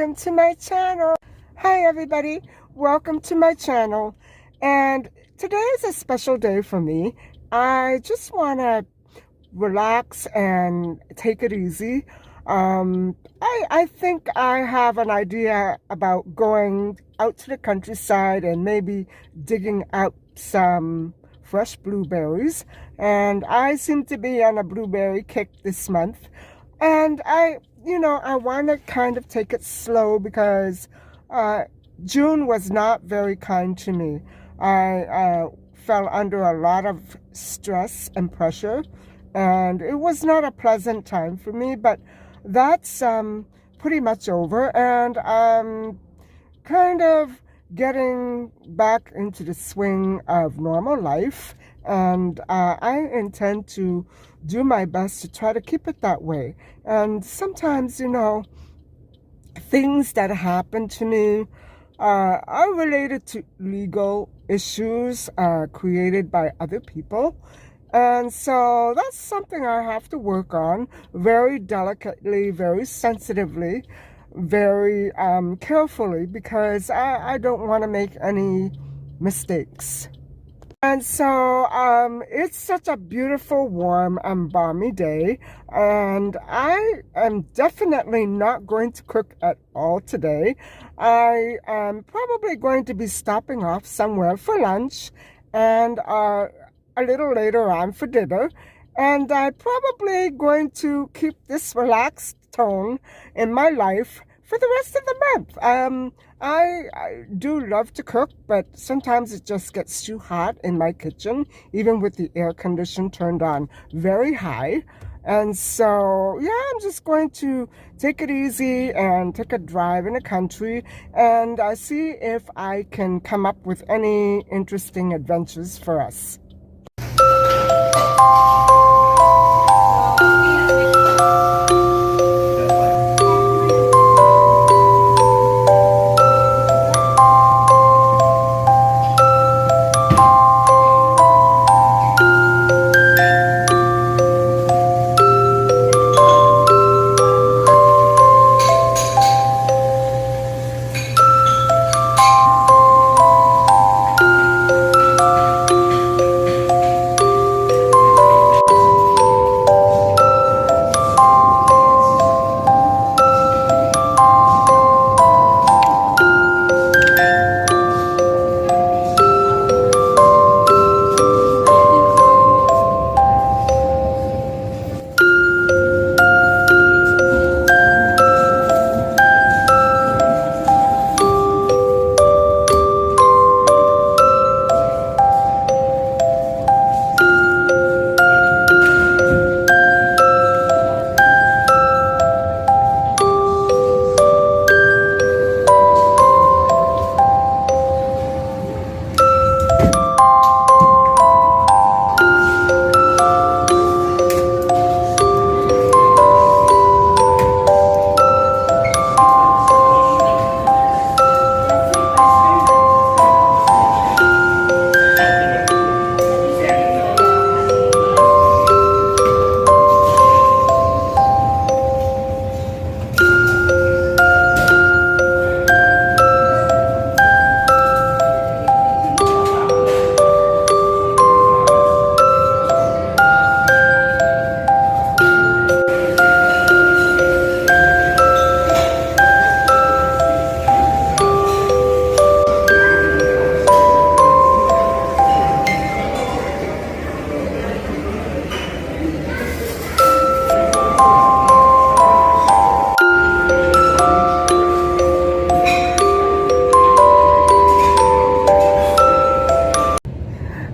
welcome to my channel. Hi everybody, welcome to my channel. And today is a special day for me. I just want to relax and take it easy. I think I have an idea about going out to the countryside and maybe digging out some fresh blueberries. And I seem to be on a blueberry kick this month. And I want to kind of take it slow because June was not very kind to me. I fell under a lot of stress and pressure, and it was not a pleasant time for me, but that's pretty much over, and I'm kind of getting back into the swing of normal life, and I intend to do my best to try to keep it that way. And sometimes, things that happen to me are related to legal issues created by other people. And so that's something I have to work on very delicately, very sensitively, very carefully, because I don't want to make any mistakes. And so it's such a beautiful, warm and balmy day, and I am definitely not going to cook at all today. I am probably going to be stopping off somewhere for lunch and a little later on for dinner, and I'm probably going to keep this relaxed tone in my life for the rest of the month. I do love to cook, but sometimes it just gets too hot in my kitchen, even with the air condition turned on very high. And so, yeah, I'm just going to take it easy and take a drive in the country and see if I can come up with any interesting adventures for us.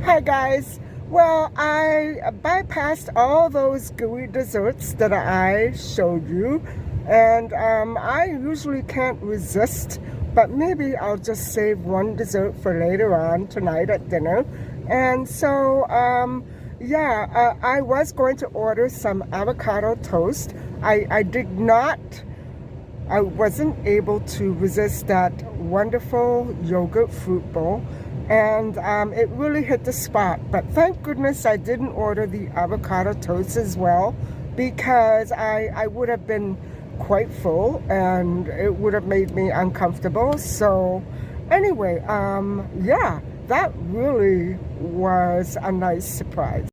Hi guys, well, I bypassed all those gooey desserts that I showed you, and I usually can't resist, but maybe I'll just save one dessert for later on tonight at dinner. And so I was going to order some avocado toast. I wasn't able to resist that wonderful yogurt fruit bowl, and it really hit the spot. But thank goodness I didn't order the avocado toast as well, because I would have been quite full and it would have made me uncomfortable. So anyway, yeah, that really was a nice surprise.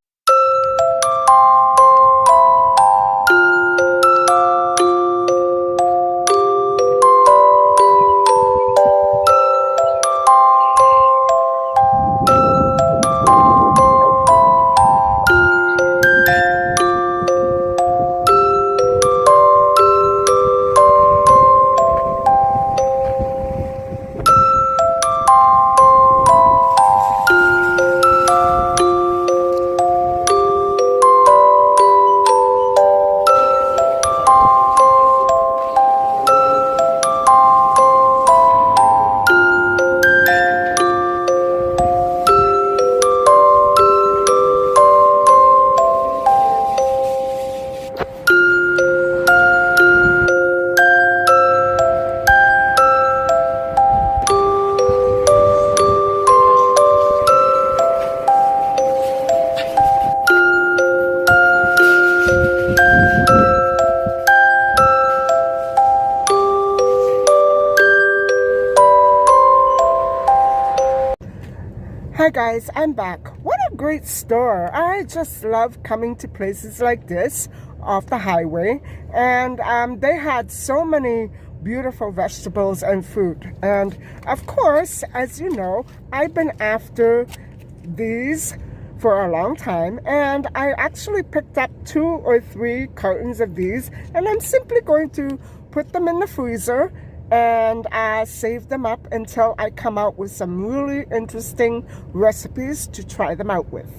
Hi guys, I'm back. What a great store. I just love coming to places like this off the highway, and they had so many beautiful vegetables and fruit. And of course, as you know, I've been after these for a long time, and I actually picked up 2 or 3 cartons of these, and I'm simply going to put them in the freezer and save them up until I come out with some really interesting recipes to try them out with.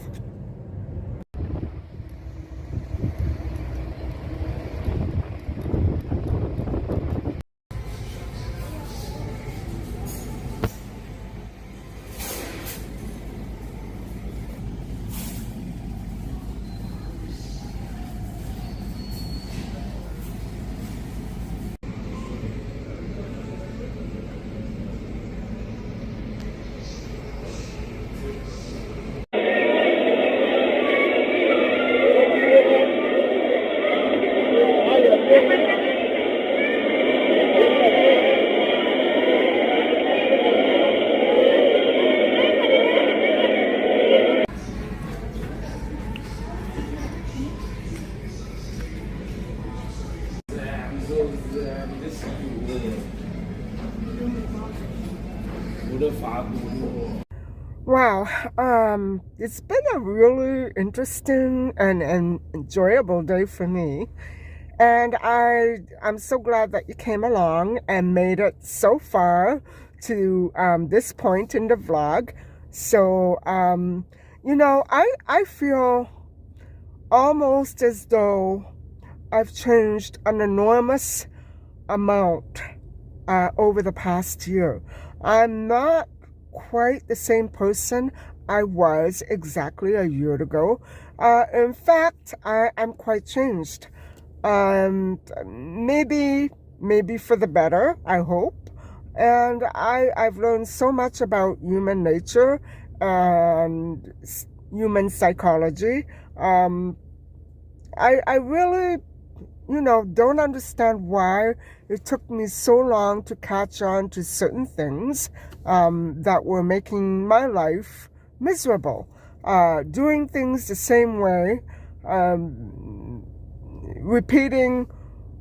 Wow, it's been a really interesting and enjoyable day for me. And I'm so glad that you came along and made it so far to this point in the vlog. So, you know, I feel almost as though I've changed an enormous amount over the past year. I'm not quite the same person I was exactly a year ago. In fact, I'm quite changed. Maybe for the better, I hope. And I've learned so much about human nature and human psychology. I really, you know, don't understand why it took me so long to catch on to certain things that were making my life miserable. Doing things the same way, repeating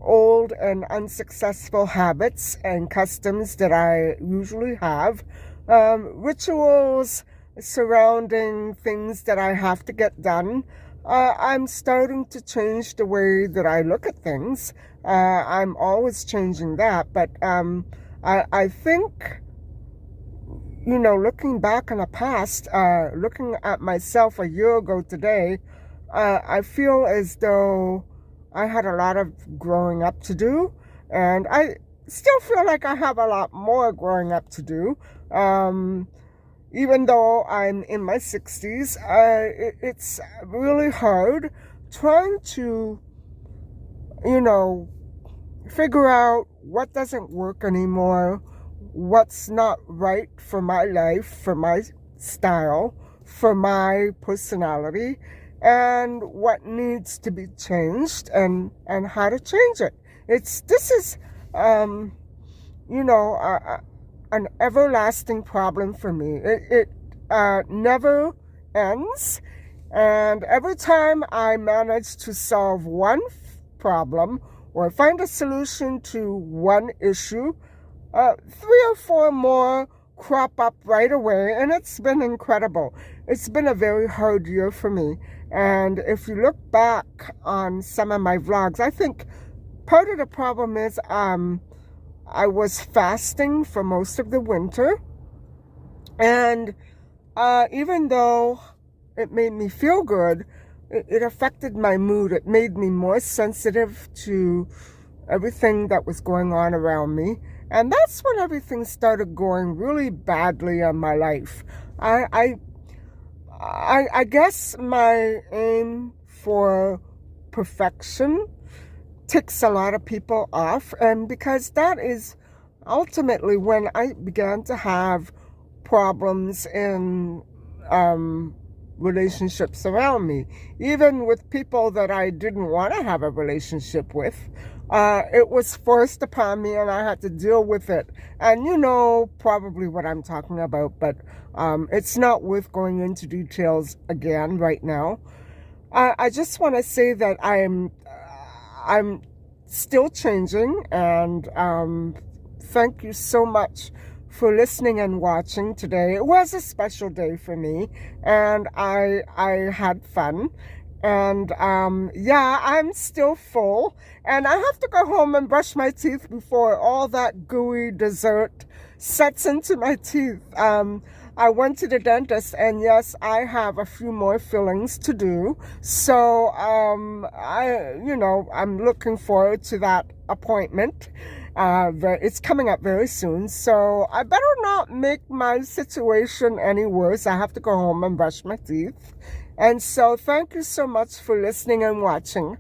old and unsuccessful habits and customs that I usually have, rituals surrounding things that I have to get done. I'm starting to change the way that I look at things. I'm always changing that, but I think, you know, looking back in the past, looking at myself a year ago today, I feel as though I had a lot of growing up to do, and I still feel like I have a lot more growing up to do. Even though I'm in my 60s, it's really hard trying to, you know, figure out what doesn't work anymore, what's not right for my life, for my style, for my personality, and what needs to be changed and how to change it. This is, you know, an everlasting problem for me. It never ends. And every time I manage to solve one problem or find a solution to one issue, 3 or 4 more crop up right away, and it's been incredible. It's been a very hard year for me. And if you look back on some of my vlogs, I think part of the problem is I was fasting for most of the winter. And even though it made me feel good, it affected my mood. It made me more sensitive to everything that was going on around me. And that's when everything started going really badly in my life. I guess my aim for perfection ticks a lot of people off, and because that is ultimately when I began to have problems in relationships around me, even with people that I didn't want to have a relationship with. It was forced upon me, and I had to deal with it. And you know probably what I'm talking about, but it's not worth going into details again right now. I just want to say that I'm still changing, and thank you so much for listening and watching today. It was a special day for me, and I had fun. And yeah, I'm still full, and I have to go home and brush my teeth before all that gooey dessert sets into my teeth. I went to the dentist, and yes, I have a few more fillings to do. So I'm looking forward to that appointment. It's coming up very soon, so I better not make my situation any worse. I have to go home and brush my teeth. And so thank you so much for listening and watching.